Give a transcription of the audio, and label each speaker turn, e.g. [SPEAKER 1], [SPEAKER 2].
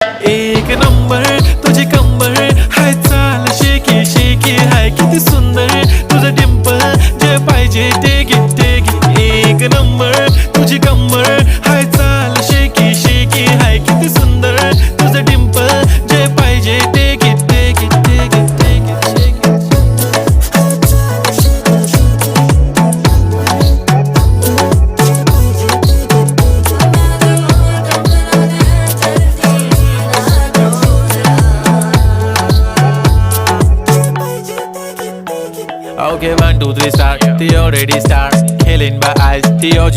[SPEAKER 1] एक नंबर तुझी कंबर हाय, चाल शेकी शेकी हाय, किती सुंदर तुझं डिंपल, जे पाहिजे ते घे. एक नंबर तुझी कंबर हाय, चाल शेकी शेकी हाय, किती सुंदर तुझं डिंपल, जे पाहिजे ते घे. Okay, 1, 2, 3 start. The already start. Killing by eyes. The OG